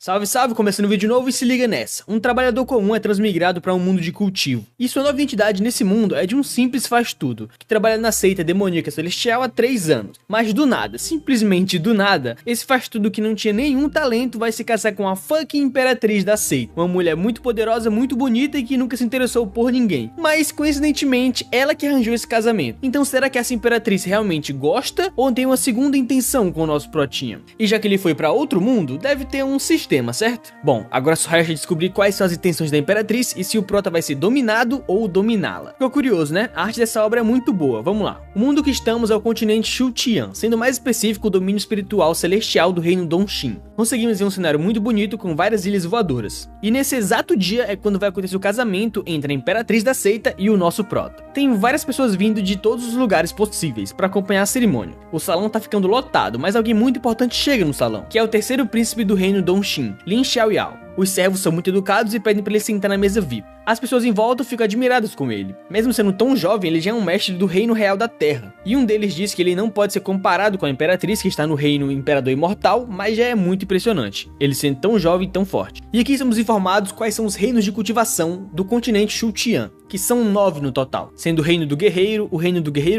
Salve, salve! Começando o vídeo novo e se liga nessa. Um trabalhador comum é transmigrado para um mundo de cultivo. E sua nova identidade nesse mundo é de um simples faz-tudo, que trabalha na seita demoníaca celestial há 3 anos. Mas do nada, simplesmente do nada, esse faz-tudo que não tinha nenhum talento vai se casar com a fucking imperatriz da seita. Uma mulher muito poderosa, muito bonita e que nunca se interessou por ninguém. Mas, coincidentemente, ela que arranjou esse casamento. Então será que essa imperatriz realmente gosta ou tem uma segunda intenção com o nosso protinha? E já que ele foi para outro mundo, deve ter um sistema, certo? Bom, agora só resta descobrir quais são as intenções da Imperatriz e se o prota vai ser dominado ou dominá-la. Ficou curioso, né? A arte dessa obra é muito boa, vamos lá. O mundo que estamos é o continente Shutian, sendo mais específico o domínio espiritual celestial do reino Dongxin. Conseguimos ver um cenário muito bonito com várias ilhas voadoras. E nesse exato dia é quando vai acontecer o casamento entre a Imperatriz da seita e o nosso prota. Tem várias pessoas vindo de todos os lugares possíveis para acompanhar a cerimônia. O salão tá ficando lotado, mas alguém muito importante chega no salão, que é o terceiro príncipe do reino Dongxin, Lin Xiaoyao. Os servos são muito educados e pedem para ele sentar na mesa VIP. As pessoas em volta ficam admiradas com ele. Mesmo sendo tão jovem, ele já é um mestre do reino real da terra. E um deles diz que ele não pode ser comparado com a imperatriz que está no reino imperador imortal, mas já é muito impressionante, ele sendo tão jovem e tão forte. E aqui somos informados quais são os reinos de cultivação do continente Shutian, que são 9 no total, sendo o reino do guerreiro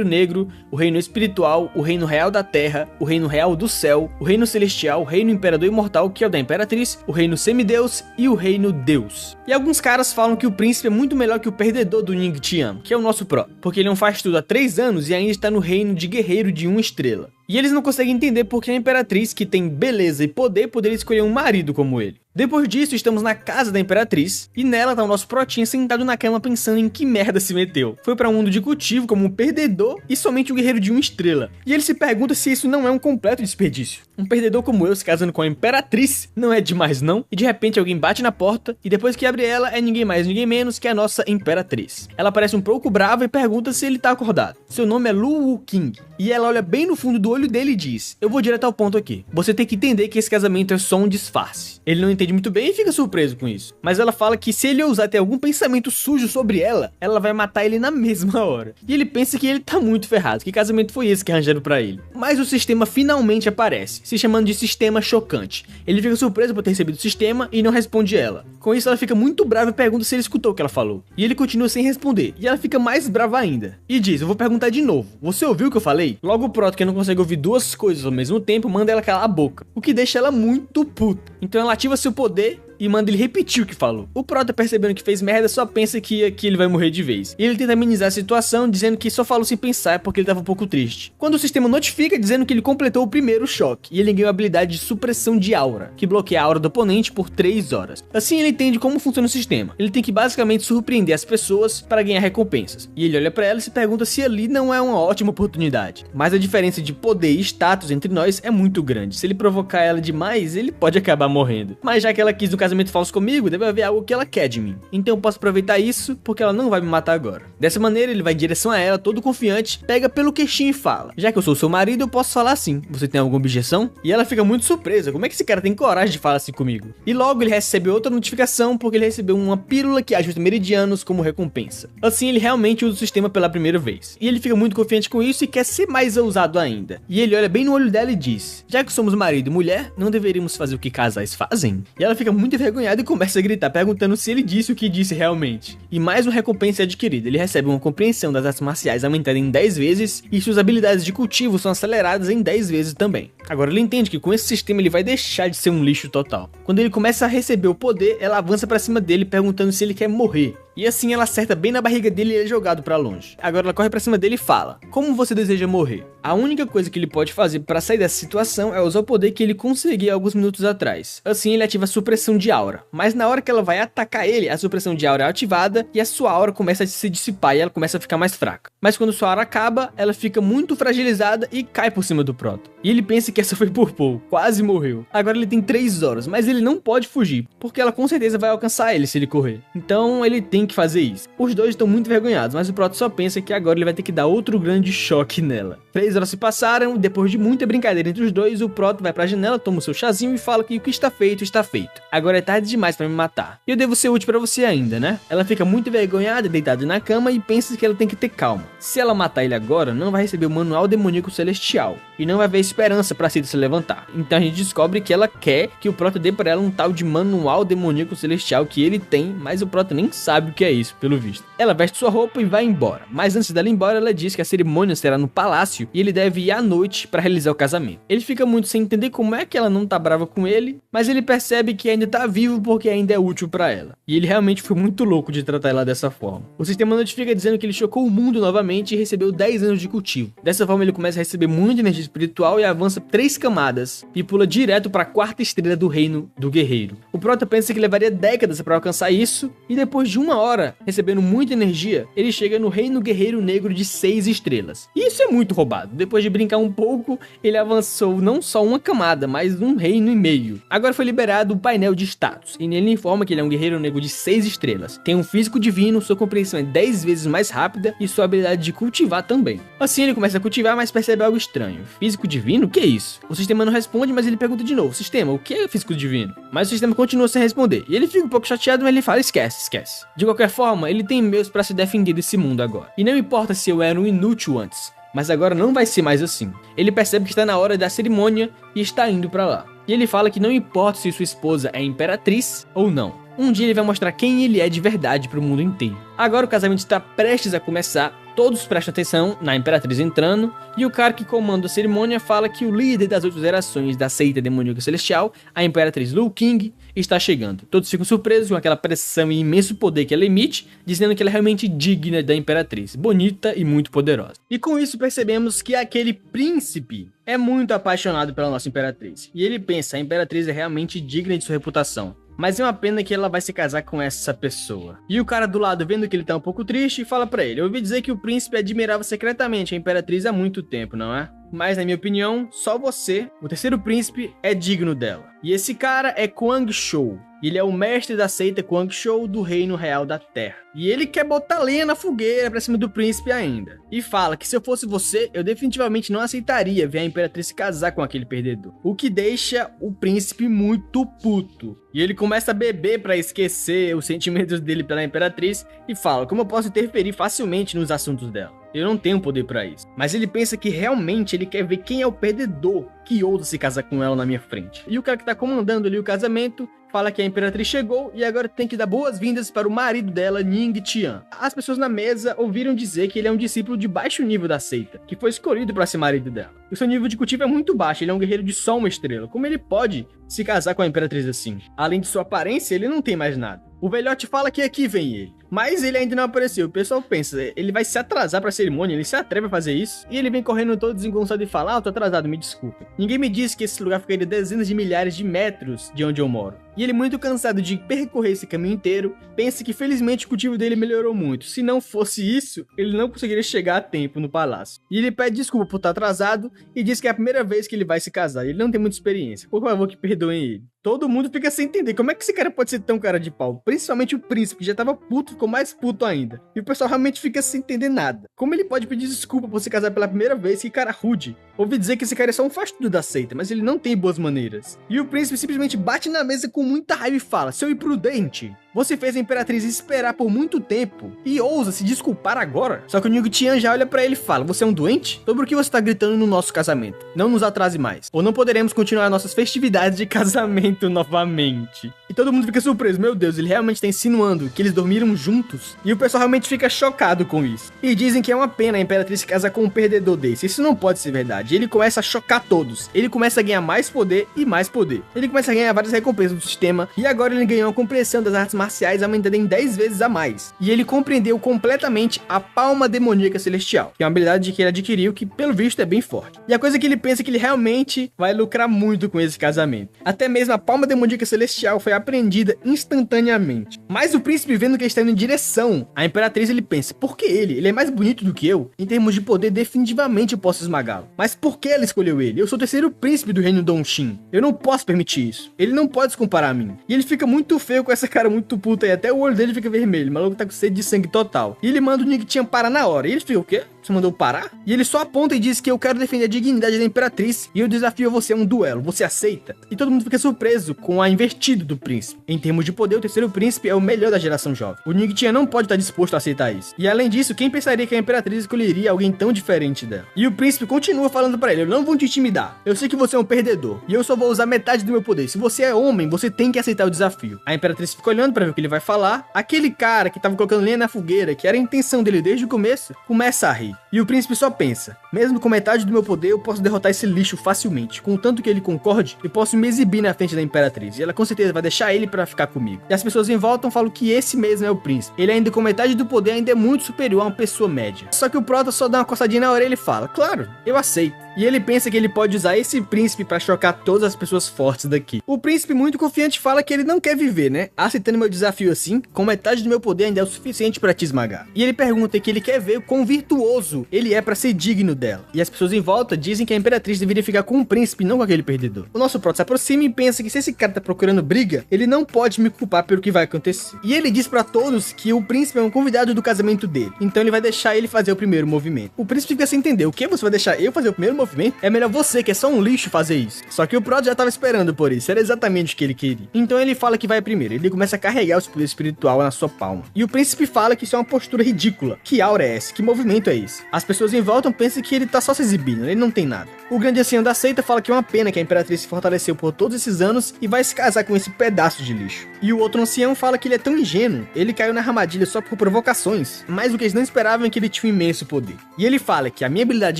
negro, o reino espiritual, o reino real da terra, o reino real do céu, o reino celestial, o reino imperador imortal, que é o da imperatriz, o reino semideus e o reino Deus. E alguns caras falam que o príncipe é muito melhor que o perdedor do Ningtian, que é o nosso pró, porque ele não faz tudo há 3 anos e ainda está no reino de guerreiro de 1 estrela. E eles não conseguem entender porque a imperatriz, que tem beleza e poder, poderia escolher um marido como ele. Depois disso, estamos na casa da imperatriz, e nela tá o nosso protinha sentado na cama pensando em que merda se meteu. Foi para um mundo de cultivo como um perdedor e somente um guerreiro de 1 estrela. E ele se pergunta se isso não é um completo desperdício. Um perdedor como eu se casando com a imperatriz não é demais não? E de repente alguém bate na porta, e depois que abre ela é ninguém mais ninguém menos que a nossa imperatriz. Ela parece um pouco brava e pergunta se ele tá acordado. Seu nome é Lu Wuking, e ela olha bem no fundo do olho dele e diz: eu vou direto ao ponto aqui. Você tem que entender que esse casamento é só um disfarce. Ele não entende muito bem e fica surpreso com isso. Mas ela fala que se ele ousar ter algum pensamento sujo sobre ela, ela vai matar ele na mesma hora. E ele pensa que ele tá muito ferrado. Que casamento foi esse que arranjaram pra ele? Mas o sistema finalmente aparece, se chamando de sistema chocante. Ele fica surpreso por ter recebido o sistema e não responde ela. Com isso ela fica muito brava e pergunta se ele escutou o que ela falou. E ele continua sem responder. E ela fica mais brava ainda. E diz: eu vou perguntar de novo. Você ouviu o que eu falei? Logo o proto, que não consegue ouvir duas coisas ao mesmo tempo, manda ela calar a boca. O que deixa ela muito puta. Então ela ativa seu poder e manda ele repetir o que falou. O prota, percebendo que fez merda, só pensa que aqui ele vai morrer de vez. E ele tenta amenizar a situação, dizendo que só falou sem pensar porque ele tava um pouco triste. Quando o sistema notifica, dizendo que ele completou o primeiro choque, e ele ganhou a habilidade de supressão de aura, que bloqueia a aura do oponente por 3 horas. Assim ele entende como funciona o sistema. Ele tem que basicamente surpreender as pessoas para ganhar recompensas. E ele olha pra ela e se pergunta se ali não é uma ótima oportunidade. Mas a diferença de poder e status entre nós é muito grande. Se ele provocar ela demais, ele pode acabar morrendo. Mas já que ela quis no casamento falso comigo, deve haver algo que ela quer de mim. Então eu posso aproveitar isso, porque ela não vai me matar agora. Dessa maneira, ele vai em direção a ela, todo confiante, pega pelo queixinho e fala: já que eu sou seu marido, eu posso falar assim. Você tem alguma objeção? E ela fica muito surpresa. Como é que esse cara tem coragem de falar assim comigo? E logo ele recebe outra notificação, porque ele recebeu uma pílula que ajusta meridianos como recompensa. Assim, ele realmente usa o sistema pela primeira vez. E ele fica muito confiante com isso e quer ser mais ousado ainda. E ele olha bem no olho dela e diz: já que somos marido e mulher, não deveríamos fazer o que casais fazem? E ela fica muito envergonhado e começa a gritar, perguntando se ele disse o que disse realmente. E mais uma recompensa é adquirida. Ele recebe uma compreensão das artes marciais aumentada em 10 vezes e suas habilidades de cultivo são aceleradas em 10 vezes também. Agora ele entende que com esse sistema ele vai deixar de ser um lixo total. Quando ele começa a receber o poder, ela avança pra cima dele perguntando se ele quer morrer. E assim ela acerta bem na barriga dele e ele é jogado pra longe. Agora ela corre pra cima dele e fala: como você deseja morrer? A única coisa que ele pode fazer pra sair dessa situação é usar o poder que ele conseguiu alguns minutos atrás. Assim ele ativa a supressão de aura. Mas na hora que ela vai atacar ele, a supressão de aura é ativada e a sua aura começa a se dissipar e ela começa a ficar mais fraca. Mas quando sua aura acaba, ela fica muito fragilizada e cai por cima do proto. E ele pensa que essa foi por pouco, quase morreu. Agora ele tem 3 horas, mas ele não pode fugir, porque ela com certeza vai alcançar ele se ele correr. Então ele tem que fazer isso. Os dois estão muito envergonhados, mas o proto só pensa que agora ele vai ter que dar outro grande choque nela. 3 horas se passaram, e depois de muita brincadeira entre os dois, o Proto vai pra janela, toma o seu chazinho e fala que o que está feito, está feito. Agora é tarde demais pra me matar. E eu devo ser útil pra você ainda, né? Ela fica muito envergonhada, deitada na cama e pensa que ela tem que ter calma. Se ela matar ele agora, não vai receber o manual demoníaco celestial e não vai haver esperança pra Cita se levantar. Então a gente descobre que ela quer que o Proto dê pra ela um tal de manual demoníaco celestial que ele tem, mas o Proto nem sabe o que é isso, pelo visto. Ela veste sua roupa e vai embora. Mas antes dela ir embora, ela diz que a cerimônia será no palácio e ele deve ir à noite pra realizar o casamento. Ele fica muito sem entender como é que ela não tá brava com ele, mas ele percebe que ainda tá vivo porque ainda é útil pra ela. E ele realmente foi muito louco de tratar ela dessa forma. O sistema notifica dizendo que ele chocou o mundo novamente e recebeu 10 anos de cultivo. Dessa forma ele começa a receber muita energia espiritual e avança 3 camadas e pula direto pra 4ª estrela do reino do guerreiro. O Prota pensa que levaria décadas pra alcançar isso e depois de 1 hora, recebendo muita energia, ele chega no reino guerreiro negro de 6 estrelas. E isso é muito roubado. Depois de brincar um pouco, ele avançou não só 1 camada, mas 1 reino e meio. Agora foi liberado o painel de status, e nele informa que ele é um guerreiro negro de 6 estrelas. Tem um físico divino, sua compreensão é 10 vezes mais rápida e sua habilidade de cultivar também. Assim ele começa a cultivar, mas percebe algo estranho. Físico divino? O que é isso? O sistema não responde, mas ele pergunta de novo: sistema, o que é físico divino? Mas o sistema continua sem responder, e ele fica um pouco chateado, mas ele fala: esquece. De qualquer forma, ele tem meios para se defender desse mundo agora. E não importa se eu era um inútil antes, mas agora não vai ser mais assim. Ele percebe que está na hora da cerimônia e está indo pra lá. E ele fala que não importa se sua esposa é imperatriz ou não. Um dia ele vai mostrar quem ele é de verdade pro mundo inteiro. Agora o casamento está prestes a começar, todos prestam atenção na Imperatriz entrando, e o cara que comanda a cerimônia fala que o líder das 8 gerações da seita demoníaca celestial, a Imperatriz Liu King, está chegando. Todos ficam surpresos com aquela pressão e imenso poder que ela emite, dizendo que ela é realmente digna da Imperatriz, bonita e muito poderosa. E com isso percebemos que aquele príncipe é muito apaixonado pela nossa Imperatriz, e ele pensa: a Imperatriz é realmente digna de sua reputação. Mas é uma pena que ela vai se casar com essa pessoa. E o cara do lado, vendo que ele tá um pouco triste, fala pra ele: eu ouvi dizer que o príncipe admirava secretamente a Imperatriz há muito tempo, não é? Mas na minha opinião, só você, o terceiro príncipe, é digno dela. E esse cara é Quang Shou. Ele é o mestre da seita Quang Shou do Reino Real da Terra. E ele quer botar lenha na fogueira pra cima do príncipe ainda. E fala que se eu fosse você, eu definitivamente não aceitaria ver a Imperatriz se casar com aquele perdedor. O que deixa o príncipe muito puto. E ele começa a beber pra esquecer os sentimentos dele pela Imperatriz e fala: como eu posso interferir facilmente nos assuntos dela? Eu não tenho poder pra isso. Mas ele pensa que realmente ele quer ver quem é o perdedor que ousa se casar com ela na minha frente. E o cara que tá comandando ali o casamento fala que a Imperatriz chegou e agora tem que dar boas-vindas para o marido dela, Ning Tian. As pessoas na mesa ouviram dizer que ele é um discípulo de baixo nível da seita, que foi escolhido para ser marido dela. O seu nível de cultivo é muito baixo, ele é um guerreiro de só 1 estrela. Como ele pode se casar com a Imperatriz assim? Além de sua aparência, ele não tem mais nada. O velhote fala que aqui vem ele, mas ele ainda não apareceu. O pessoal pensa: ele vai se atrasar pra cerimônia, ele se atreve a fazer isso? E ele vem correndo todo desengonçado e fala: tô atrasado, me desculpa. Ninguém me disse que esse lugar ficaria dezenas de milhares de metros de onde eu moro. E ele, muito cansado de percorrer esse caminho inteiro, pensa que felizmente o cultivo dele melhorou muito. Se não fosse isso, ele não conseguiria chegar a tempo no palácio. E ele pede desculpa por estar atrasado e diz que é a primeira vez que ele vai se casar. Ele não tem muita experiência. Por favor, que perdoem ele. Todo mundo fica sem entender como é que esse cara pode ser tão cara de pau. Principalmente o príncipe, que já tava puto, ficou mais puto ainda. E o pessoal realmente fica sem entender nada. Como ele pode pedir desculpa por se casar pela primeira vez? Que cara rude. Ouvi dizer que esse cara é só um faz-tudo da seita, mas ele não tem boas maneiras. E o príncipe simplesmente bate na mesa com muita raiva e fala: seu imprudente, você fez a Imperatriz esperar por muito tempo e ousa se desculpar agora? Só que o Ning Tian já olha pra ele e fala: você é um doente? Sobre o que você tá gritando no nosso casamento? Não nos atrase mais, ou não poderemos continuar nossas festividades de casamento novamente. E todo mundo fica surpreso: meu Deus, ele realmente tá insinuando que eles dormiram juntos? E o pessoal realmente fica chocado com isso. E dizem que é uma pena a Imperatriz se casar com um perdedor desse. Isso não pode ser verdade. E ele começa a chocar todos. Ele começa a ganhar mais poder e mais poder. Ele começa a ganhar várias recompensas do sistema. E agora ele ganhou a compreensão das artes marciais aumentada em 10 vezes a mais. E ele compreendeu completamente a palma demoníaca celestial, que é uma habilidade que ele adquiriu que, pelo visto, é bem forte. E a coisa que ele pensa é que ele realmente vai lucrar muito com esse casamento. Até mesmo a palma demoníaca celestial foi aprendida instantaneamente. Mas o príncipe, vendo que ele está indo em direção à Imperatriz, ele pensa: por que ele? Ele é mais bonito do que eu? Em termos de poder, definitivamente eu posso esmagá-lo. Mas por que ela escolheu ele? Eu sou o terceiro príncipe do reino Dongxin. Eu não posso permitir isso. Ele não pode se comparar a mim. E ele fica muito feio com essa cara muito puta aí. Até o olho dele fica vermelho. O maluco tá com sede de sangue total. E ele manda o Ning Tian parar na hora. E ele fica: o quê? Você mandou parar? E ele só aponta e diz que eu quero defender a dignidade da Imperatriz e eu desafio você a um duelo. Você aceita? E todo mundo fica surpreso com a invertida do príncipe. Em termos de poder, o terceiro príncipe é o melhor da geração jovem. O Nightshade não pode estar disposto a aceitar isso. E além disso, quem pensaria que a Imperatriz escolheria alguém tão diferente dela? E o príncipe continua falando pra ele: eu não vou te intimidar. Eu sei que você é um perdedor. E eu só vou usar metade do meu poder. Se você é homem, você tem que aceitar o desafio. A Imperatriz fica olhando pra ver o que ele vai falar. Aquele cara que tava colocando lenha na fogueira, que era a intenção dele desde o começo, começa a rir. E o príncipe só pensa: mesmo com metade do meu poder, eu posso derrotar esse lixo facilmente. Contanto que ele concorde, eu posso me exibir na frente da Imperatriz. E ela com certeza vai deixar ele pra ficar comigo. E as pessoas em volta falam que esse mesmo é o príncipe. Ele ainda com metade do poder ainda é muito superior a uma pessoa média. Só que o Prota só dá uma coçadinha na orelha e fala: claro, eu aceito. E ele pensa que ele pode usar esse príncipe pra chocar todas as pessoas fortes daqui. O príncipe, muito confiante, fala que ele não quer viver, né? Aceitando meu desafio assim, com metade do meu poder ainda é o suficiente pra te esmagar. E ele pergunta que ele quer ver o quão virtuoso ele é pra ser digno dela. E as pessoas em volta dizem que a Imperatriz deveria ficar com o príncipe, não com aquele perdedor. O nosso Prota se aproxima e pensa que se esse cara tá procurando briga, ele não pode me culpar pelo que vai acontecer. E ele diz pra todos que o príncipe é um convidado do casamento dele. Então ele vai deixar ele fazer o primeiro movimento. O príncipe fica sem entender: o que? Você vai deixar eu fazer o primeiro movimento? É melhor você, que é só um lixo, fazer isso. Só que o Prota já tava esperando por isso, era exatamente o que ele queria. Então ele fala que vai primeiro, ele começa a carregar o seu poder espiritual na sua palma. E o príncipe fala que isso é uma postura ridícula. Que aura é essa? Que movimento é esse? As pessoas em volta pensam que ele tá só se exibindo, ele não tem nada. O grande ancião da seita fala que é uma pena que a Imperatriz se fortaleceu por todos esses anos e vai se casar com esse pedaço de lixo. E o outro ancião fala que ele é tão ingênuo, ele caiu na armadilha só por provocações, mas o que eles não esperavam é que ele tinha um imenso poder. E ele fala que a minha habilidade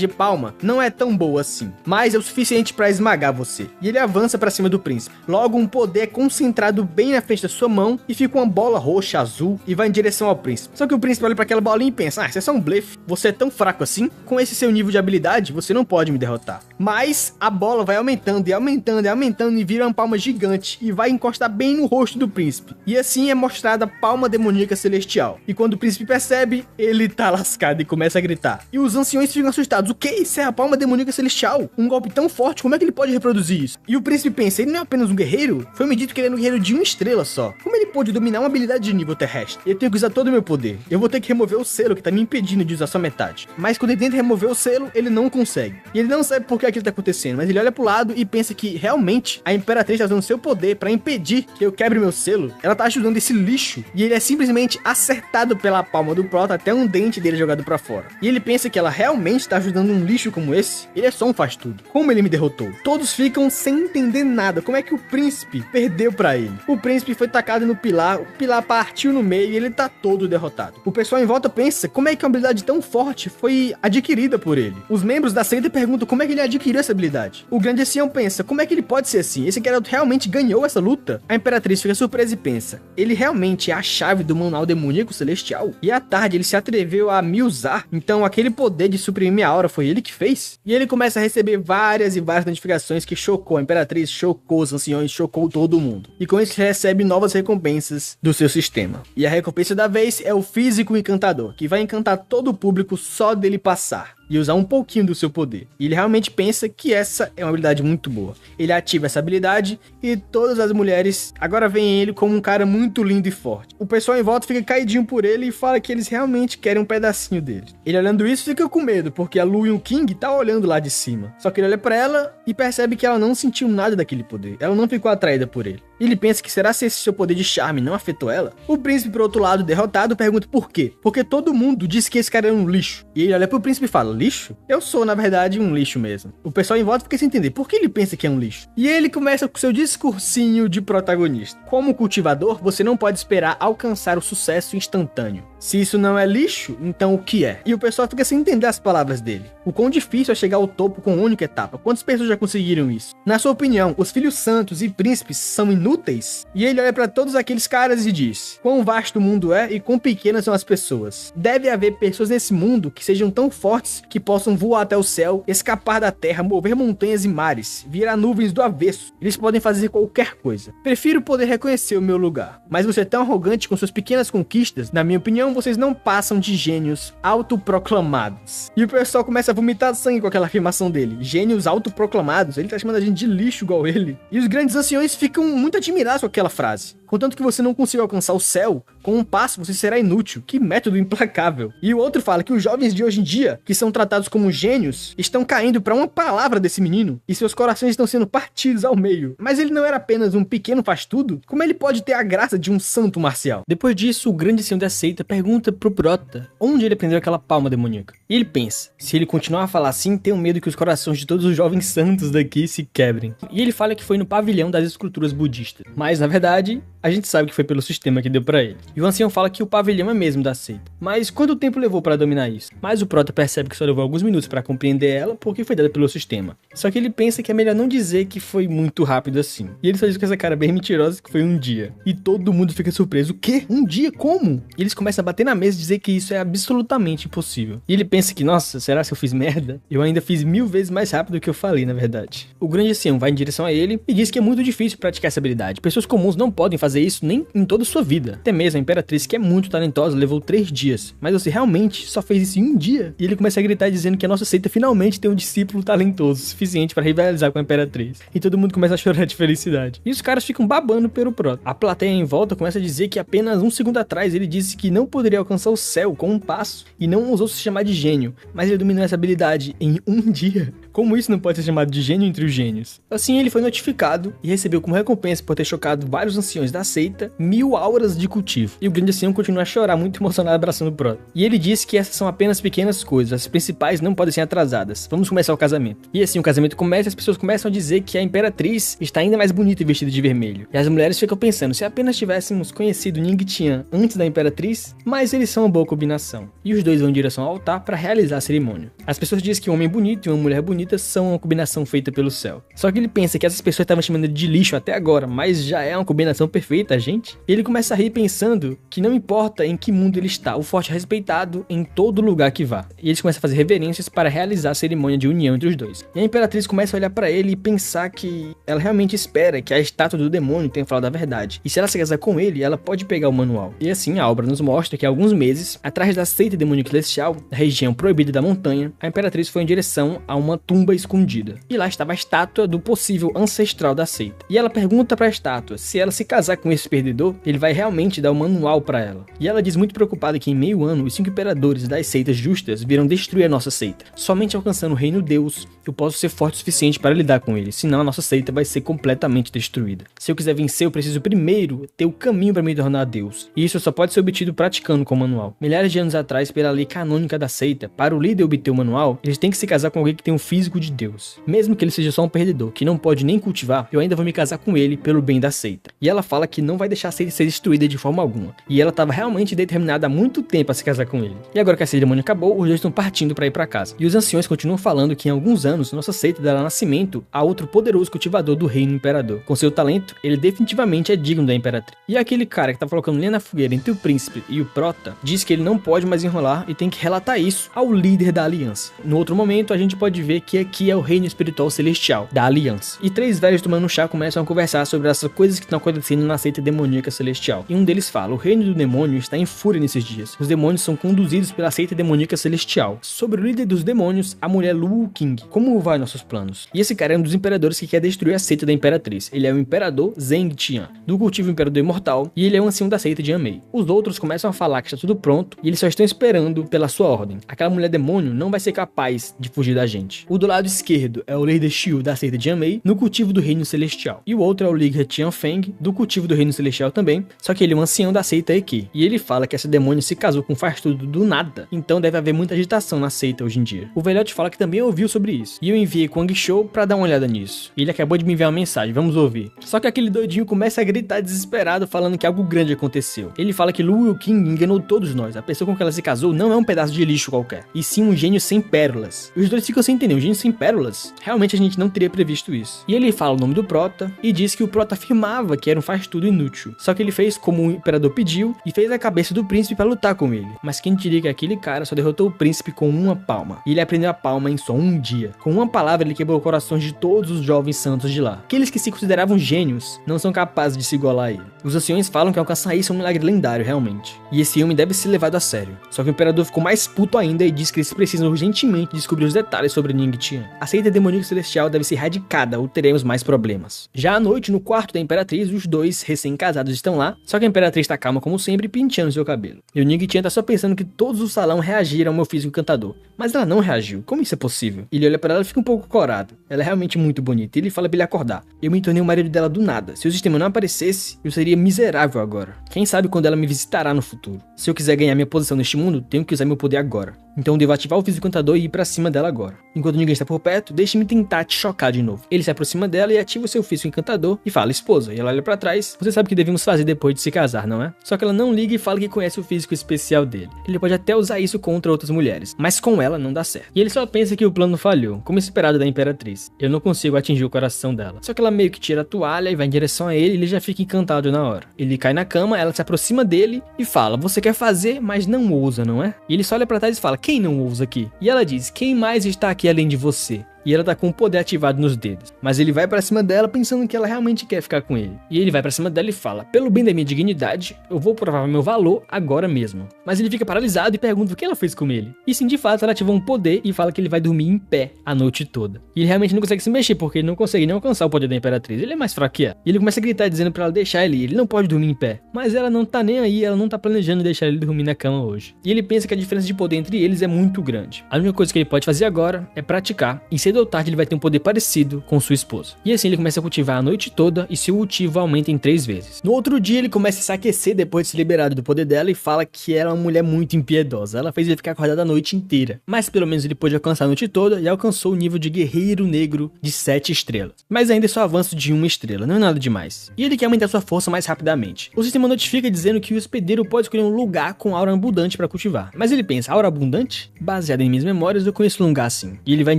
de palma não é tão boa assim, mas é o suficiente pra esmagar você. E ele avança pra cima do príncipe. Logo, um poder é concentrado bem na frente da sua mão e fica uma bola roxa, azul e vai em direção ao príncipe. Só que o príncipe olha pra aquela bolinha e pensa: isso é só um blefe. Você é tão fraco assim? Com esse seu nível de habilidade, você não pode me derrotar. Mas a bola vai aumentando e aumentando e aumentando e vira uma palma gigante e vai encostar bem no rosto do príncipe. E assim é mostrada a palma demoníaca celestial. E quando o príncipe percebe, ele tá lascado e começa a gritar. E os anciões ficam assustados: o que? Isso é a palma demoníaca celestial? Um golpe tão forte, como é que ele pode reproduzir isso? E o príncipe pensa: ele não é apenas um guerreiro? Foi me dito que ele era um guerreiro de uma estrela só. Como ele pode dominar uma habilidade de nível terrestre? Eu tenho que usar todo o meu poder. Eu vou ter que remover o selo que tá me impedindo de usar só metade. Mas quando ele tenta remover o selo, ele não consegue. E ele não sabe por que aquilo tá acontecendo, mas ele olha pro lado e pensa que realmente a Imperatriz tá usando seu poder pra impedir que eu quebre meu selo. Ela tá ajudando esse lixo e ele é simplesmente acertado pela palma do Prota até um dente dele jogado pra fora. E ele pensa que ela realmente tá ajudando um lixo como esse. Ele é só um faz-tudo. Como ele me derrotou? Todos ficam sem entender nada. Como é que o príncipe perdeu pra ele? O príncipe foi tacado no pilar, o pilar partiu no meio e ele tá todo derrotado. O pessoal em volta pensa: como é que uma habilidade tão forte foi adquirida por ele? Os membros da seita perguntam como é que ele adquiriu essa habilidade. O grande ancião pensa: como é que ele pode ser assim? Esse garoto realmente ganhou essa luta? A Imperatriz fica surpresa e pensa: ele realmente é a chave do manual demoníaco celestial? E à tarde ele se atreveu a me usar? Então aquele poder de suprimir minha aura foi ele que fez? E ele começa a receber várias e várias notificações que chocou a Imperatriz, chocou os anciões, chocou todo mundo. E com isso ele recebe novas recompensas do seu sistema. E a recompensa da vez é o Físico Encantador, que vai encantar todo o público só dele passar e usar um pouquinho do seu poder. E ele realmente pensa que essa é uma habilidade muito boa. Ele ativa essa habilidade e todas as mulheres agora veem ele como um cara muito lindo e forte. O pessoal em volta fica caidinho por ele e fala que eles realmente querem um pedacinho dele. Ele olhando isso fica com medo, porque a Lu e o King tá olhando lá de cima. Só que ele olha pra ela e percebe que ela não sentiu nada daquele poder. Ela não ficou atraída por ele. E ele pensa que será se esse seu poder de charme não afetou ela? O príncipe, por outro lado, derrotado, pergunta por quê? Porque todo mundo diz que esse cara é um lixo. E ele olha pro príncipe e fala: lixo? Eu sou, na verdade, um lixo mesmo. O pessoal em volta fica sem entender por que ele pensa que é um lixo. E ele começa com seu discursinho de protagonista. Como cultivador, você não pode esperar alcançar o sucesso instantâneo. Se isso não é lixo, então o que é? E o pessoal fica sem entender as palavras dele. O quão difícil é chegar ao topo com uma única etapa. Quantas pessoas já conseguiram isso? Na sua opinião, os filhos santos e príncipes são inúteis? E ele olha pra todos aqueles caras e diz: quão vasto o mundo é e quão pequenas são as pessoas. Deve haver pessoas nesse mundo que sejam tão fortes que possam voar até o céu, escapar da terra, mover montanhas e mares, virar nuvens do avesso. Eles podem fazer qualquer coisa. Prefiro poder reconhecer o meu lugar. Mas você é tão arrogante com suas pequenas conquistas, na minha opinião, vocês não passam de gênios autoproclamados. E o pessoal começa a vomitar sangue com aquela afirmação dele. Gênios autoproclamados? Ele tá chamando a gente de lixo igual ele. E os grandes anciões ficam muito admirados com aquela frase. Contanto que você não consiga alcançar o céu, Com um passo você será inútil. Que método implacável. E o outro fala que os jovens de hoje em dia, que são tratados como gênios, estão caindo para uma palavra desse menino e seus corações estão sendo partidos ao meio. Mas ele não era apenas um pequeno faz-tudo? Como ele pode ter a graça de um santo marcial? Depois disso, o grande senhor da seita pergunta pro Prota onde ele aprendeu aquela palma demoníaca. E ele pensa, se ele continuar a falar assim, tenho medo que os corações de todos os jovens santos daqui se quebrem. E ele fala que foi no pavilhão das esculturas budistas. Mas, na verdade, a gente sabe que foi pelo sistema que deu pra ele. E o ancião fala que o pavilhão é mesmo da seita. Mas quanto tempo levou pra dominar isso? Mas o Prota percebe que só levou alguns minutos pra compreender ela, porque foi dada pelo sistema. Só que ele pensa que é melhor não dizer que foi muito rápido assim. E ele só diz com essa cara bem mentirosa que foi um dia. E todo mundo fica surpreso. O quê? Um dia? Como? E eles começam a bater na mesa e dizer que isso é absolutamente impossível. E ele pensa que, nossa, será que eu fiz merda? Eu ainda fiz 1000 vezes mais rápido do que eu falei, na verdade. O grande ancião vai em direção a ele e diz que é muito difícil praticar essa habilidade. Pessoas comuns não podem fazer isso nem em toda a sua vida. Até mesmo a imperatriz, que é muito talentosa, levou 3 dias. Mas você realmente só fez isso em um dia? E ele começa a gritar dizendo que a nossa seita finalmente tem um discípulo talentoso suficiente para rivalizar com a imperatriz. E todo mundo começa a chorar de felicidade. E os caras ficam babando pelo Prota. A plateia em volta começa a dizer que apenas um segundo atrás ele disse que não poderia alcançar o céu com um passo e não ousou se chamar de gênio, mas ele dominou essa habilidade em um dia. Como isso não pode ser chamado de gênio entre os gênios? Assim ele foi notificado e recebeu como recompensa por ter chocado vários anciões da seita 1000 auras de cultivo. E o grande ancião continua a chorar muito emocionado abraçando o Prota. E ele disse que essas são apenas pequenas coisas, as principais não podem ser atrasadas. Vamos começar o casamento. E assim o casamento começa e as pessoas começam a dizer que a imperatriz está ainda mais bonita e vestida de vermelho. E as mulheres ficam pensando, se apenas tivéssemos conhecido Ningtian antes da imperatriz, mas eles são uma boa combinação. E os dois vão em direção ao altar para realizar a cerimônia. As pessoas dizem que um homem bonito e uma mulher bonita são uma combinação feita pelo céu. Só que ele pensa que essas pessoas estavam chamando ele de lixo até agora, mas já é uma combinação perfeita, gente. E ele começa a rir pensando que não importa em que mundo ele está, o forte é respeitado em todo lugar que vá. E eles começam a fazer reverências para realizar a cerimônia de união entre os dois. E a imperatriz começa a olhar para ele e pensar que ela realmente espera que a estátua do demônio tenha falado a verdade. E se ela se casar com ele, ela pode pegar o manual. E assim a obra nos mostra que há alguns meses, atrás da seita demoníaca celestial, da região proibida da montanha, a imperatriz foi em direção a uma tumba escondida. E lá estava a estátua do possível ancestral da seita. E ela pergunta para a estátua se ela se casar com esse perdedor, ele vai realmente dar o manual para ela. E ela diz muito preocupada que em meio ano, os 5 imperadores das seitas justas viram destruir a nossa seita. Somente alcançando o reino Deus, eu posso ser forte o suficiente para lidar com ele, senão a nossa seita vai ser completamente destruída. Se eu quiser vencer, eu preciso primeiro ter o caminho para me tornar Deus. E isso só pode ser obtido praticando com o manual. Milhares de anos atrás, pela lei canônica da seita, para o líder obter o manual, eles têm que se casar com alguém que tem um físico de Deus. Mesmo que ele seja só um perdedor, que não pode nem cultivar, eu ainda vou me casar com ele pelo bem da seita. E ela fala que não vai deixar a seita ser destruída de forma alguma. E ela estava realmente determinada há muito tempo a se casar com ele. E agora que a cerimônia acabou, os dois estão partindo para ir para casa. E os anciões continuam falando que em alguns anos, nossa seita dará nascimento a outro poderoso cultivador do reino imperador. Com seu talento, ele definitivamente é digno da imperatriz. E aquele cara que tá colocando lenha na fogueira entre o príncipe e o Prota, diz que ele não pode mais enrolar e tem que relatar isso ao líder da aliança. No outro momento, a gente pode ver que aqui é o reino espiritual celestial da aliança. E 3 velhos tomando chá começam a conversar sobre essas coisas que estão acontecendo na seita demoníaca celestial. E um deles fala, o reino do demônio está em fúria nesses dias. Os demônios são conduzidos pela seita demoníaca celestial. Sobre o líder dos demônios, a mulher Lu King. Como vai nossos planos? E esse cara é um dos imperadores que quer destruir a seita da imperatriz. Ele é o imperador Zheng Tian, do cultivo imperador imortal, e ele é o ancião da seita de Amei. Os outros começam a falar que está tudo pronto e eles só estão esperando pela sua ordem. Aquela mulher demônio não vai ser capaz de fugir da gente. O do lado esquerdo é o líder Xiu da seita de Amei, no cultivo do reino celestial. E o outro é o líder Tian Feng, do cultivo do reino celestial também, só que ele é um ancião da seita Eki. E ele fala que essa demônio se casou com faz tudo do nada, então deve haver muita agitação na seita hoje em dia. O velhote fala que também ouviu sobre isso, e eu enviei Kwang Shou pra dar uma olhada nisso. E ele acabou de me enviar uma mensagem, vamos ouvir. Só que aquele doidinho começa a gritar desesperado, falando que algo grande aconteceu. Ele fala que Lu Yuqing enganou todos nós, a pessoa com que ela se casou não é um pedaço de lixo qualquer, e sim um gênio sem pérolas. E os dois ficam sem entender, um gênio sem pérolas? Realmente a gente não teria previsto isso. E ele fala o nome do Prota, e diz que o Prota afirmava que era um faz-tudo inútil. Só que ele fez como o imperador pediu, e fez a cabeça do príncipe para lutar com ele. Mas quem diria que aquele cara só derrotou o príncipe com uma palma. E ele aprendeu a palma em só um dia. Com uma palavra ele quebrou corações de todos os jovens santos de lá. Aqueles que se consideravam gênios não são capazes de se igualar a ele. Os anciões falam que alcançar isso é um milagre lendário realmente. E esse homem deve ser levado a sério. Só que o imperador ficou mais puto ainda e diz que eles precisam urgentemente descobrir os detalhes sobre Ning Tian. A seita demoníaca celestial deve ser erradicada ou teremos mais problemas. Já à noite, no quarto da Imperatriz, os dois recém-casados estão lá, só que a Imperatriz tá calma como sempre, penteando seu cabelo. E o Ning Tian tá só pensando que todos do salão reagiram ao meu físico encantador. Mas ela não reagiu. Como isso é possível? Ele olha pra ela e fica um pouco corado. Ela é realmente muito bonita e ele fala pra ele acordar. Eu me tornei o marido dela do nada. Se o sistema não aparecesse, eu seria miserável agora. Quem sabe quando ela me visitará no futuro. Se eu quiser ganhar minha posição neste mundo, tenho que usar meu poder agora. Então devo ativar o físico encantador e ir pra cima dela agora. Enquanto ninguém está por perto, deixe-me tentar te chocar de novo. Ele se aproxima dela e ativa o seu físico encantador e fala, esposa. E ela olha pra trás. Você sabe o que devemos fazer depois de se casar, não é? Só que ela não liga e fala que conhece o físico especial dele. Ele pode até usar isso contra outras mulheres, mas com ela não dá certo. E ele só pensa que o plano falhou, como esperado da Imperatriz. Eu não consigo atingir o coração dela. Só que ela meio que tira a toalha e vai em direção a ele e ele já fica encantado na hora. Ele cai na cama, ela se aproxima dele e fala, você quer fazer, mas não ousa, não é? E ele só olha pra trás e fala, quem não ousa aqui? E ela diz, quem mais está aqui além de você? E ela tá com o poder ativado nos dedos. Mas ele vai pra cima dela pensando que ela realmente quer ficar com ele. E ele vai pra cima dela e fala, pelo bem da minha dignidade, eu vou provar meu valor agora mesmo. Mas ele fica paralisado e pergunta o que ela fez com ele. E sim, de fato, ela ativou um poder e fala que ele vai dormir em pé a noite toda. E ele realmente não consegue se mexer, porque ele não consegue nem alcançar o poder da Imperatriz. Ele é mais fraco que ela. E ele começa a gritar dizendo pra ela deixar ele ir. Ele não pode dormir em pé. Mas ela não tá nem aí, ela não tá planejando deixar ele dormir na cama hoje. E ele pensa que a diferença de poder entre eles é muito grande. A única coisa que ele pode fazer agora é praticar. E cedo ou tarde ele vai ter um poder parecido com sua esposa. E assim ele começa a cultivar a noite toda e seu cultivo aumenta em 3 vezes. No outro dia ele começa a se aquecer depois de se liberado do poder dela e fala que ela é uma mulher muito impiedosa. Ela fez ele ficar acordado a noite inteira. Mas pelo menos ele pôde alcançar a noite toda e alcançou o nível de guerreiro negro de 7 estrelas. Mas ainda é só avanço de 1 estrela, não é nada demais. E ele quer aumentar sua força mais rapidamente. O sistema notifica dizendo que o hospedeiro pode escolher um lugar com aura abundante para cultivar. Mas ele pensa, aura abundante? Baseado em minhas memórias, eu conheço um lugar assim. E ele vai em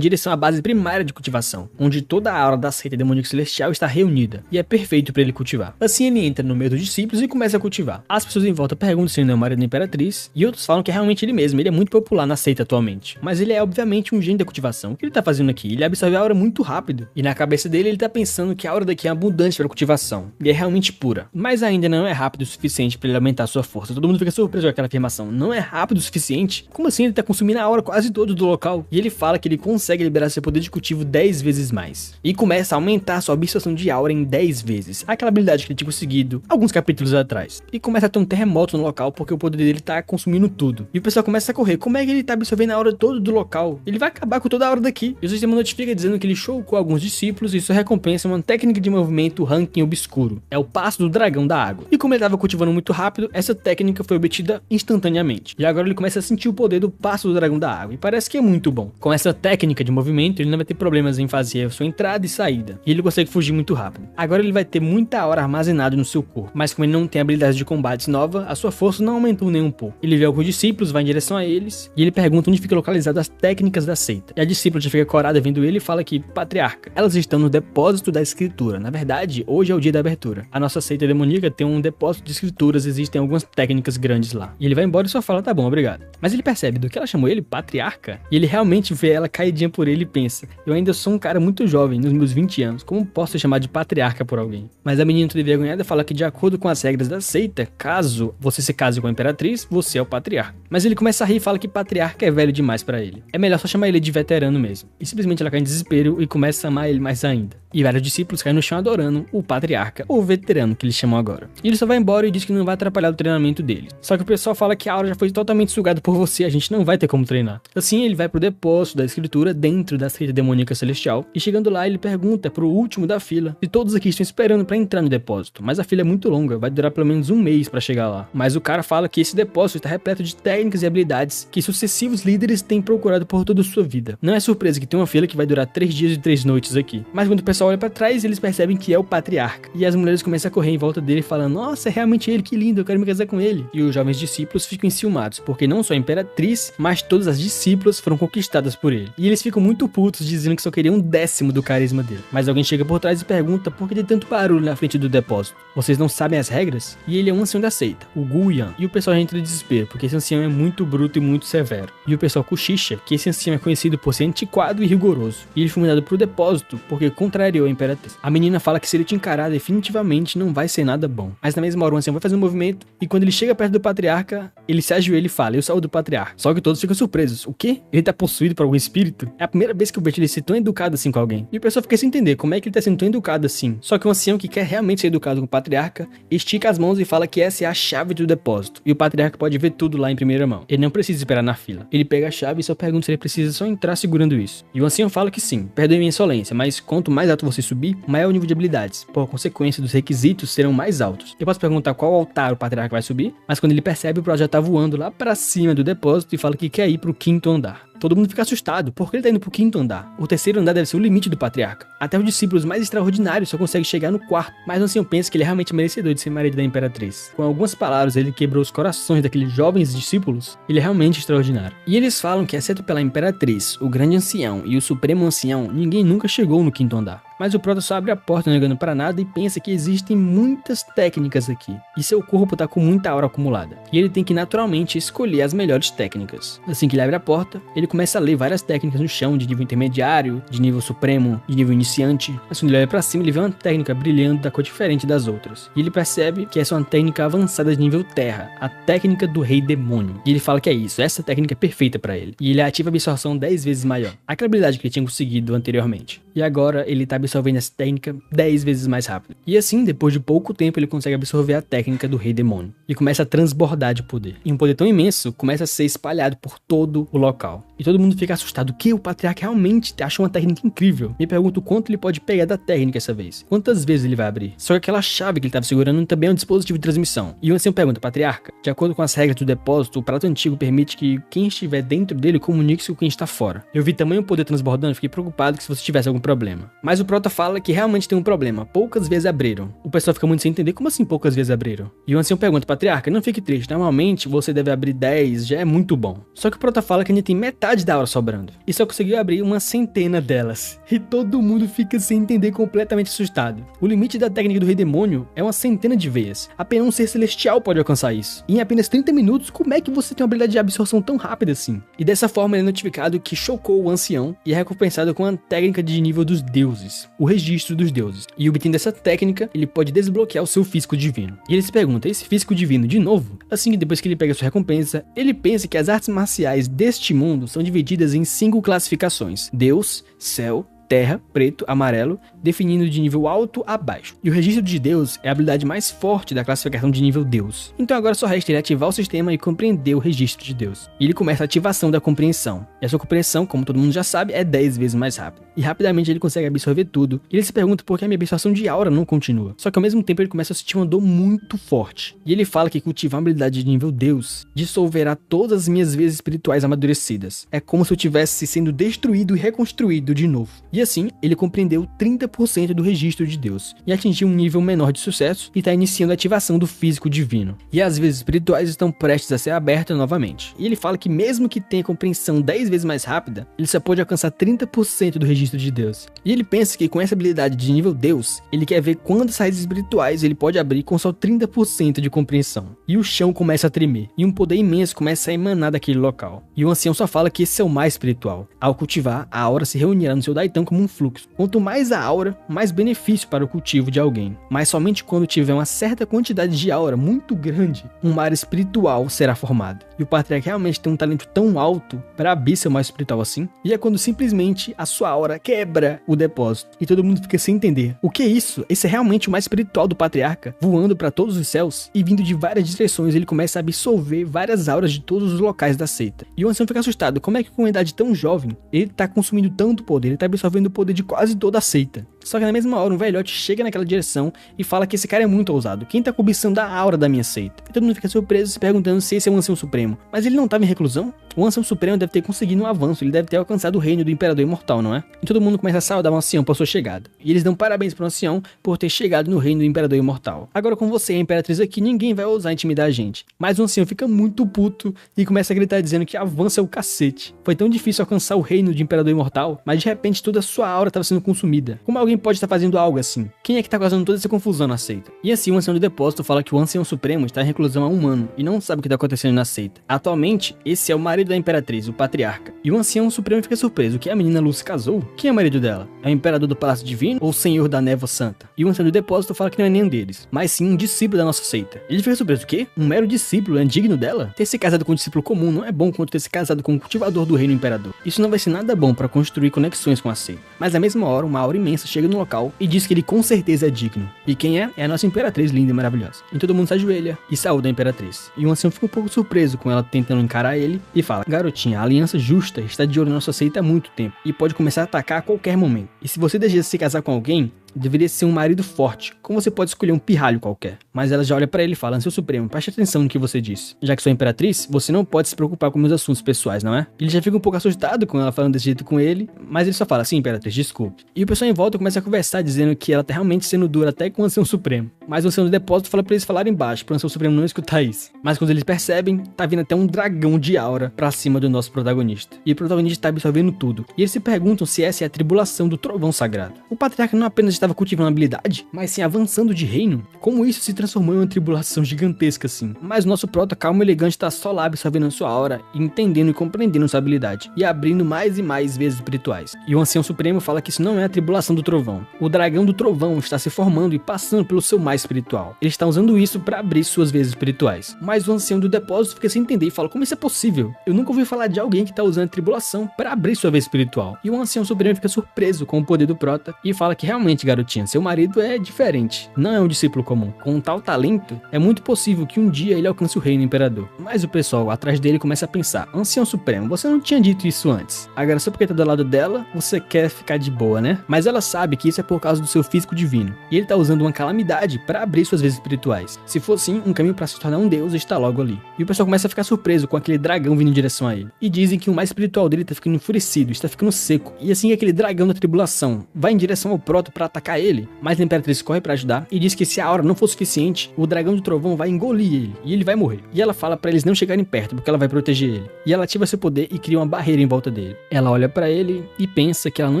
direção à base primária de cultivação, onde toda a aura da seita demoníaca celestial está reunida, e é perfeito para ele cultivar. Assim ele entra no meio dos discípulos e começa a cultivar. As pessoas em volta perguntam se ele não é o marido da Imperatriz, e outros falam que é realmente ele mesmo, ele é muito popular na seita atualmente. Mas ele é obviamente um gênio da cultivação. O que ele tá fazendo aqui? Ele absorve a aura muito rápido, e na cabeça dele ele tá pensando que a aura daqui é abundante para cultivação, e é realmente pura. Mas ainda não é rápido o suficiente para ele aumentar sua força. Todo mundo fica surpreso com aquela afirmação. Não é rápido o suficiente? Como assim ele tá consumindo a aura quase toda do local? E ele fala que ele consegue liberar seu poder de cultivo 10 vezes mais. E começa a aumentar sua absorção de aura em 10 vezes. Aquela habilidade que ele tinha conseguido alguns capítulos atrás. E começa a ter um terremoto no local porque o poder dele tá consumindo tudo. E o pessoal começa a correr. Como é que ele tá absorvendo a aura toda do local? Ele vai acabar com toda a aura daqui. E o sistema notifica dizendo que ele chocou alguns discípulos e isso recompensa uma técnica de movimento ranking obscuro. É o passo do dragão da água. E como ele tava cultivando muito rápido, essa técnica foi obtida instantaneamente. E agora ele começa a sentir o poder do passo do dragão da água. E parece que é muito bom. Com essa técnica de movimento, ele não vai ter problemas em fazer a sua entrada e saída. E ele consegue fugir muito rápido. Agora ele vai ter muita aura armazenada no seu corpo. Mas como ele não tem habilidade de combates nova, a sua força não aumentou nem um pouco. Ele vê alguns discípulos, vai em direção a eles, e ele pergunta onde fica localizado as técnicas da seita. E a discípula já fica corada vendo ele e fala que, patriarca, elas estão no depósito da escritura. Na verdade, hoje é o dia da abertura. A nossa seita demoníaca tem um depósito de escrituras, existem algumas técnicas grandes lá. E ele vai embora e só fala, tá bom, obrigado. Mas ele percebe do que ela chamou ele, patriarca, e ele realmente vê ela caidinha por ele e pensa, eu ainda sou um cara muito jovem, nos meus 20 anos, como posso ser chamado de patriarca por alguém? Mas a menina toda envergonhada fala que de acordo com as regras da seita, caso você se case com a Imperatriz, você é o patriarca. Mas ele começa a rir e fala que patriarca é velho demais pra ele. É melhor só chamar ele de veterano mesmo. E simplesmente ela cai em desespero e começa a amar ele mais ainda. E vários discípulos caem no chão adorando o patriarca, ou veterano que eles chamam agora. E ele só vai embora e diz que não vai atrapalhar o treinamento dele. Só que o pessoal fala que a aura já foi totalmente sugada por você, a gente não vai ter como treinar. Assim ele vai pro depósito da escritura dentro da seita demoníaca celestial. E chegando lá ele pergunta pro último da fila se todos aqui estão esperando pra entrar no depósito. Mas a fila é muito longa, vai durar pelo menos um mês pra chegar lá. Mas o cara fala que esse depósito está repleto de técnicas e habilidades que sucessivos líderes têm procurado por toda a sua vida. Não é surpresa que tem uma fila que vai durar 3 dias e 3 noites aqui. Mas quando o pessoal olha pra trás, eles percebem que é o patriarca. E as mulheres começam a correr em volta dele falando, nossa, é realmente ele, que lindo, eu quero me casar com ele. E os jovens discípulos ficam enciumados, porque não só a Imperatriz, mas todas as discípulas foram conquistadas por ele. E eles ficam muito putos, dizendo que só queriam 1/10 do carisma dele. Mas alguém chega por trás e pergunta por que tem tanto barulho na frente do depósito. Vocês não sabem as regras? E ele é um ancião da seita, o Gu Yan. E o pessoal entra em desespero, porque esse ancião é muito bruto e muito severo. E o pessoal cochicha que esse ancião é conhecido por ser antiquado e rigoroso. E ele foi mandado pro depósito porque contrariou a Imperatriz. A menina fala que se ele te encarar definitivamente não vai ser nada bom. Mas na mesma hora o ancião vai fazer um movimento e quando ele chega perto do patriarca, ele se ajoelha e fala, eu sou o do patriarca. Só que todos ficam surpresos. O quê? Ele tá possuído por algum espírito? É a primeira vez que que eu vejo ele ser tão educado assim com alguém. E o pessoal fica sem entender como é que ele tá sendo tão educado assim. Só que um ancião que quer realmente ser educado com o patriarca, estica as mãos e fala que essa é a chave do depósito. E o patriarca pode ver tudo lá em primeira mão. Ele não precisa esperar na fila. Ele pega a chave e só pergunta se ele precisa só entrar segurando isso. E o ancião fala que sim, perdoe minha insolência, mas quanto mais alto você subir, maior o nível de habilidades. Por consequência, dos requisitos serão mais altos. Eu posso perguntar qual altar o patriarca vai subir, mas quando ele percebe, o Proto já tá voando lá pra cima do depósito e fala que quer ir pro 5º andar. Todo mundo fica assustado, porque ele tá indo pro 5º andar. O 3º andar deve ser o limite do patriarca. Até os discípulos mais extraordinários só conseguem chegar no 4º, mas o ancião pensa que ele é realmente merecedor de ser marido da imperatriz. Com algumas palavras, ele quebrou os corações daqueles jovens discípulos. Ele é realmente extraordinário. E eles falam que, exceto pela imperatriz, o grande ancião e o supremo ancião, ninguém nunca chegou no 5º andar. Mas o Proto só abre a porta negando para nada e pensa que existem muitas técnicas aqui. E seu corpo tá com muita aura acumulada. E ele tem que naturalmente escolher as melhores técnicas. Assim que ele abre a porta, ele começa a ler várias técnicas no chão, de nível intermediário, de nível supremo, de nível iniciante. Mas quando ele olha pra cima, ele vê uma técnica brilhando da cor diferente das outras. E ele percebe que essa é uma técnica avançada de nível terra, a técnica do rei demônio. E ele fala que é isso, essa técnica é perfeita pra ele. E ele ativa a absorção 10 vezes maior. Aquela habilidade que ele tinha conseguido anteriormente. E agora ele tá absorvendo essa técnica 10 vezes mais rápido. E assim, depois de pouco tempo, ele consegue absorver a técnica do rei demônio. E começa a transbordar de poder. E um poder tão imenso começa a ser espalhado por todo o local. E todo mundo fica assustado, que o patriarca realmente acha uma técnica incrível. Me pergunto quanto ele pode pegar da técnica essa vez. Quantas vezes ele vai abrir? Só que aquela chave que ele estava segurando também é um dispositivo de transmissão. E o ancião pergunta, patriarca, de acordo com as regras do depósito, o prato antigo permite que quem estiver dentro dele comunique-se com quem está fora. Eu vi tamanho poder transbordando e fiquei preocupado que se você tivesse algum problema. Mas o Proto fala que realmente tem um problema. Poucas vezes abriram. O pessoal fica muito sem entender, como assim poucas vezes abriram? E o ancião pergunta, patriarca, não fique triste, normalmente você deve abrir 10, já é muito bom. Só que o Proto fala que ainda tem metade da aura sobrando. E só conseguiu abrir uma centena delas. E todo mundo fica sem entender, completamente assustado. O limite da técnica do rei demônio é uma centena de veias. Apenas um ser celestial pode alcançar isso. E em apenas 30 minutos, como é que você tem uma habilidade de absorção tão rápida assim? E dessa forma ele é notificado que chocou o ancião e é recompensado com uma técnica de nível dos deuses, o registro dos deuses. E obtendo essa técnica, ele pode desbloquear o seu físico divino. E ele se pergunta, esse físico divino de novo? Assim que depois que ele pega sua recompensa, ele pensa que as artes marciais deste mundo são divididas em 5 classificações: Deus, Céu, Terra, Preto, Amarelo, definindo de nível alto a baixo. E o registro de Deus é a habilidade mais forte da classificação de nível Deus. Então agora só resta ele ativar o sistema e compreender o registro de Deus. E ele começa a ativação da compreensão. E essa compreensão, como todo mundo já sabe, é 10 vezes mais rápida. E rapidamente ele consegue absorver tudo. E ele se pergunta por que a minha absorção de aura não continua. Só que ao mesmo tempo ele começa a sentir uma dor muito forte. E ele fala que cultivar uma habilidade de nível Deus dissolverá todas as minhas vezes espirituais amadurecidas. É como se eu tivesse sendo destruído e reconstruído de novo. E assim, ele compreendeu 30% do registro de Deus, e atingiu um nível menor de sucesso, e está iniciando a ativação do físico divino. E as vezes espirituais estão prestes a ser abertas novamente. E ele fala que mesmo que tenha compreensão 10 vezes mais rápida, ele só pode alcançar 30% do registro de Deus. E ele pensa que com essa habilidade de nível Deus, ele quer ver quantas raízes espirituais ele pode abrir com só 30% de compreensão. E o chão começa a tremer, e um poder imenso começa a emanar daquele local. E o ancião só fala que esse é o mais espiritual. Ao cultivar, a aura se reunirá no seu Daitão como um fluxo. Quanto mais a aura, mais benefício para o cultivo de alguém. Mas somente quando tiver uma certa quantidade de aura muito grande, um mar espiritual será formado. E o patriarca realmente tem um talento tão alto para abrir seu mar espiritual assim. E é quando simplesmente a sua aura quebra o depósito. E todo mundo fica sem entender. O que é isso? Esse é realmente o mais espiritual do patriarca, voando para todos os céus e vindo de várias direções. Ele começa a absorver várias auras de todos os locais da seita. E o ancião fica assustado. Como é que com uma idade tão jovem, ele está consumindo tanto poder? Ele está absorvendo o poder de quase toda a seita. Só que na mesma hora um velhote chega naquela direção e fala que esse cara é muito ousado. Quem tá cobiçando a aura da minha seita? E todo mundo fica surpreso se perguntando se esse é o Ancião Supremo. Mas ele não tava em reclusão? O Ancião Supremo deve ter conseguido um avanço, ele deve ter alcançado o reino do Imperador Imortal, não é? E todo mundo começa a saudar o Ancião por sua chegada. E eles dão parabéns pro Ancião por ter chegado no reino do Imperador Imortal. Agora com você e a Imperatriz aqui, ninguém vai ousar intimidar a gente. Mas o Ancião fica muito puto e começa a gritar dizendo que avança o cacete. Foi tão difícil alcançar o reino do Imperador Imortal, mas de repente toda a sua aura estava sendo consumida. Como alguém pode estar fazendo algo assim? Quem é que tá causando toda essa confusão na seita? E assim o Ancião do Depósito fala que o Ancião Supremo está em reclusão explosão a um humano e não sabe o que tá acontecendo na seita. Atualmente, esse é o marido da Imperatriz, o Patriarca. E o Ancião Supremo fica surpreso que a menina Luz se casou. Quem é o marido dela? É o Imperador do Palácio Divino ou o Senhor da Névoa Santa? E o Ancião do Depósito fala que não é nenhum deles, mas sim um discípulo da nossa seita. Ele fica surpreso, o quê? Um mero discípulo é digno dela? Ter se casado com um discípulo comum não é bom quanto ter se casado com um cultivador do reino imperador. Isso não vai ser nada bom para construir conexões com a seita. Mas na mesma hora, uma aura imensa chega no local e diz que ele com certeza é digno. E quem é? É a nossa Imperatriz linda e maravilhosa. E todo mundo se ajoelha e saúda a Imperatriz. E o Ancião fica um pouco surpreso com ela tentando encarar ele e fala: garotinha, a aliança justa está de olho na nossa seita há muito tempo e pode começar a atacar a qualquer momento. E se você deseja se casar com alguém, deveria ser um marido forte, como você pode escolher um pirralho qualquer. Mas ela já olha pra ele e fala: Ancião Supremo, preste atenção no que você disse. Já que sou imperatriz, você não pode se preocupar com meus assuntos pessoais, não é? Ele já fica um pouco assustado com ela falando desse jeito com ele, mas ele só fala: sim, Imperatriz, desculpe. E o pessoal em volta começa a conversar, dizendo que ela tá realmente sendo dura até com o Ancião Supremo. Mas o Ancião do Depósito fala pra eles falarem baixo, pro Ancião Supremo não escutar isso. Mas quando eles percebem, tá vindo até um dragão de aura pra cima do nosso protagonista. E o protagonista tá absorvendo tudo. E eles se perguntam se essa é a tribulação do trovão sagrado. O Patriarca não apenas estava cultivando habilidade, mas sim avançando de reino. Como isso se transformou em uma tribulação gigantesca assim? Mas o nosso prota calmo e elegante tá só lá absorvendo sua aura, entendendo e compreendendo sua habilidade, e abrindo mais e mais vezes espirituais. E o Ancião Supremo fala que isso não é a tribulação do trovão. O dragão do trovão está se formando e passando pelo seu mais espiritual. Ele está usando isso para abrir suas vezes espirituais. Mas o Ancião do Depósito fica sem entender e fala: como isso é possível? Eu nunca ouvi falar de alguém que está usando a tribulação para abrir sua vez espiritual. E o Ancião Supremo fica surpreso com o poder do prota e fala que realmente, garotinha, seu marido é diferente, não é um discípulo comum. Com um tal talento, é muito possível que um dia ele alcance o reino imperador. Mas o pessoal atrás dele começa a pensar: Ancião Supremo, você não tinha dito isso antes. Agora só porque tá do lado dela, você quer ficar de boa, né? Mas ela sabe que isso é por causa do seu físico divino. E ele tá usando uma calamidade para abrir suas vezes espirituais. Se for assim, um caminho para se tornar um deus está logo ali. E o pessoal começa a ficar surpreso com aquele dragão vindo em direção a ele. E dizem que o mais espiritual dele tá ficando enfurecido, está ficando seco. E assim aquele dragão da tribulação vai em direção ao proto para atacar ele. Mas a Imperatriz corre para ajudar e diz que se a aura não for suficiente, o dragão do trovão vai engolir ele e ele vai morrer. E ela fala para eles não chegarem perto, porque ela vai proteger ele. E ela ativa seu poder e cria uma barreira em volta dele. Ela olha para ele e pensa que ela não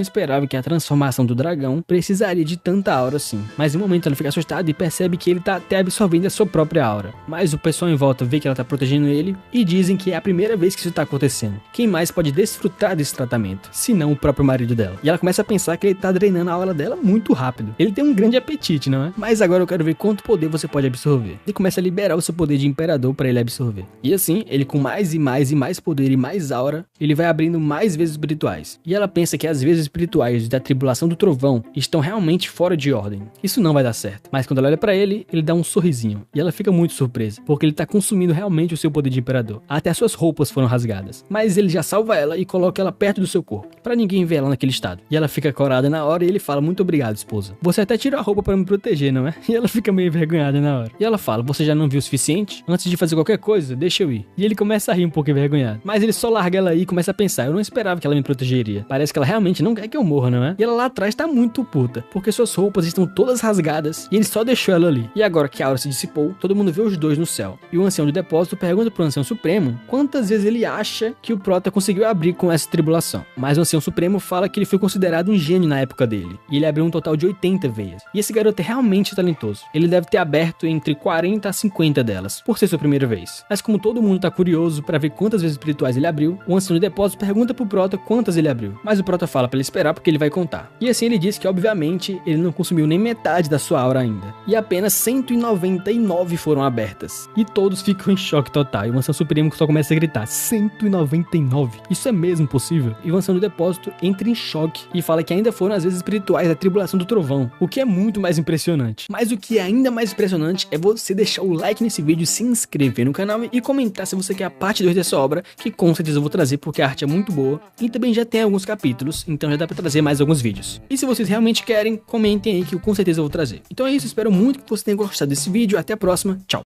esperava que a transformação do dragão precisaria de tanta aura assim. Mas em um momento ela fica assustada e percebe que ele tá até absorvendo a sua própria aura. Mas o pessoal em volta vê que ela tá protegendo ele e dizem que é a primeira vez que isso tá acontecendo. Quem mais pode desfrutar desse tratamento, se não o próprio marido dela? E ela começa a pensar que ele tá drenando a aura dela muito rápido. Ele tem um grande apetite, não é? Mas agora eu quero ver quanto poder você pode absorver. Ele começa a liberar o seu poder de imperador para ele absorver. E assim, ele com mais e mais e mais poder e mais aura, ele vai abrindo mais vezes espirituais. E ela pensa que as vezes espirituais da tribulação do trovão estão realmente fora de ordem. Isso não vai dar certo. Mas quando ela olha para ele dá um sorrisinho. E ela fica muito surpresa, porque ele tá consumindo realmente o seu poder de imperador. Até as suas roupas foram rasgadas. Mas ele já salva ela e coloca ela perto do seu corpo, para ninguém ver ela naquele estado. E ela fica corada na hora e ele fala: muito obrigado, esposa. Você até tirou a roupa para me proteger, não é? E ela fica meio envergonhada na hora. E ela fala: você já não viu o suficiente? Antes de fazer qualquer coisa, deixa eu ir. E ele começa a rir um pouco envergonhado. Mas ele só larga ela aí e começa a pensar: eu não esperava que ela me protegeria. Parece que ela realmente não quer que eu morra, não é? E ela lá atrás tá muito puta, porque suas roupas estão todas rasgadas e ele só deixou ela ali. E agora que a aura se dissipou, todo mundo vê os dois no céu. E o Ancião do Depósito pergunta pro Ancião Supremo quantas vezes ele acha que o prota conseguiu abrir com essa tribulação. Mas o Ancião Supremo fala que ele foi considerado um gênio na época dele. E ele abriu um total de 80 veias. E esse garoto é realmente talentoso. Ele deve ter aberto entre 40 a 50 delas, por ser sua primeira vez. Mas como todo mundo tá curioso pra ver quantas vezes espirituais ele abriu, o Ancião do Depósito pergunta pro prota quantas ele abriu. Mas o prota fala pra ele esperar porque ele vai contar. E assim ele diz que obviamente ele não consumiu nem metade da sua aura ainda. E apenas 199 foram abertas. E todos ficam em choque total. E o Ancião Supremo só começa a gritar: 199? Isso é mesmo possível? E o Ancião do Depósito entra em choque e fala que ainda foram as vezes espirituais da tribulação do trovão, o que é muito mais impressionante. Mas o que é ainda mais impressionante é você deixar o like nesse vídeo, se inscrever no canal e comentar se você quer a parte 2 dessa obra, que com certeza eu vou trazer porque a arte é muito boa e também já tem alguns capítulos, então já dá pra trazer mais alguns vídeos. E se vocês realmente querem, comentem aí que eu com certeza vou trazer. Então é isso, espero muito que você tenha gostado desse vídeo, até a próxima, tchau!